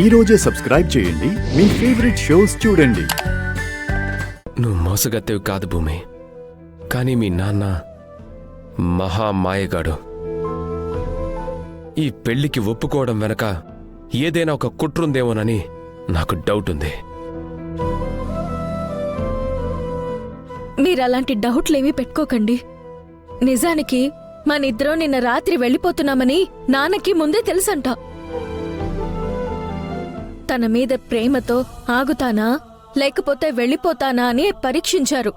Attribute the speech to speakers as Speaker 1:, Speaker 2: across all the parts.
Speaker 1: ఈ రోజే సబ్స్క్రైబ్ చేయండి, మీ ఫేవరెట్ షోస్ చూడండి.
Speaker 2: నువ్వు మోసగత్తెవి కాదు భూమి, కానీ మీ నాన్న మహా మాయగాడు. ఈ పెళ్లికి ఒప్పుకోవడం వెనక ఏదైనా ఒక కుట్రుందేమోనని నాకు డౌట్ ఉంది.
Speaker 3: మీరలాంటి డౌట్లేమీ పెట్టుకోకండి. నిజానికి మనిద్దరం నిన్న రాత్రి వెళ్ళిపోతున్నామని నాన్నకి ముందే తెలుసంట. తన మీద ప్రేమతో ఆగుతానా లేకపోతే వెళ్ళిపోతానా అని పరీక్షించారు.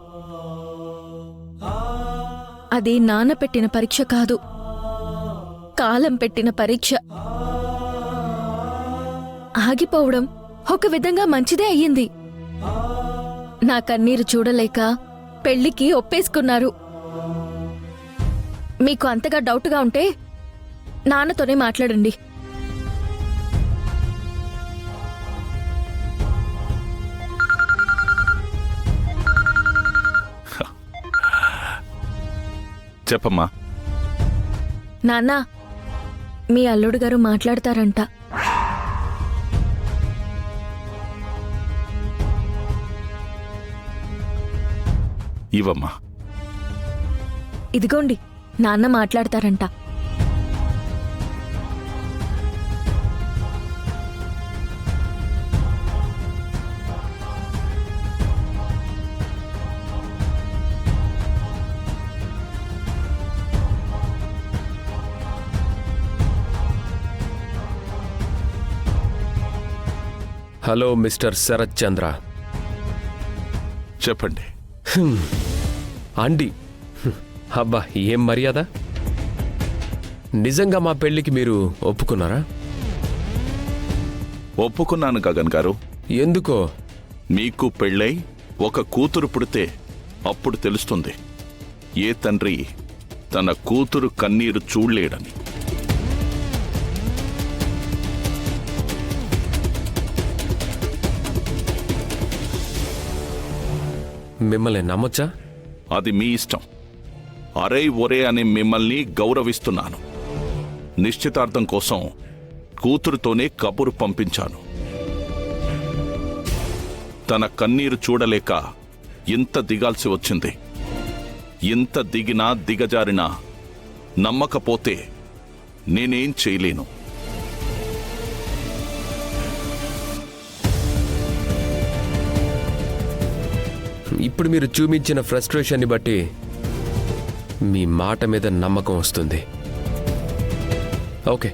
Speaker 3: అది నాన్న పెట్టిన పరీక్ష కాదు, కాలం పెట్టిన పరీక్ష. ఆగిపోవడం ఒక విధంగా మంచిదే అయ్యింది. నా కన్నీరు చూడలేక పెళ్లికి ఒప్పేసుకున్నారు. మీకు అంతగా డౌట్గా ఉంటే నాన్నతోనే మాట్లాడండి.
Speaker 4: చెప్పమ్మా.
Speaker 3: నాన్న, మీ అల్లుడు గారు మాట్లాడతారంట.
Speaker 4: ఇవమ్మా.
Speaker 3: ఇదిగోండి, నాన్న మాట్లాడతారంట.
Speaker 2: హలో మిస్టర్ శరత్ చంద్ర.
Speaker 4: చెప్పండి.
Speaker 2: అండి, అబ్బా ఏం మర్యాద! నిజంగా మా పెళ్లికి మీరు ఒప్పుకున్నారా?
Speaker 4: ఒప్పుకున్నాను గగన్ గారు.
Speaker 2: ఎందుకో?
Speaker 4: మీకు పెళ్ళై ఒక కూతురు పుడితే అప్పుడు తెలుస్తుంది ఏ తండ్రి తన కూతురు కన్నీరు చూడలేడని.
Speaker 2: మిమ్మల్ని నమ్మొచ్చా?
Speaker 4: అది మీ ఇష్టం. అరే ఒరే అని మిమ్మల్ని గౌరవిస్తున్నాను. నిశ్చితార్థం కోసం కూతురుతోనే కబురు పంపించాను. తన కన్నీరు చూడలేక ఇంత దిగాల్సి వచ్చింది. ఇంత దిగినా దిగజారినా నమ్మకపోతే నేనేం చేయలేను.
Speaker 2: ఇప్పుడు మీరు చూపించిన ఫ్రస్ట్రేషన్ని బట్టి మీ మాట మీద నమ్మకం వస్తుంది. ఓకే,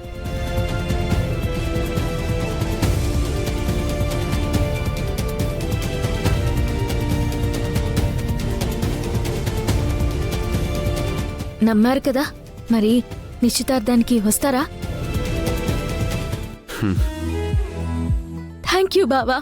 Speaker 3: నమ్మారు కదా, మరి నిశ్చితార్థానికి వస్తారా? థ్యాంక్ యూ బావా.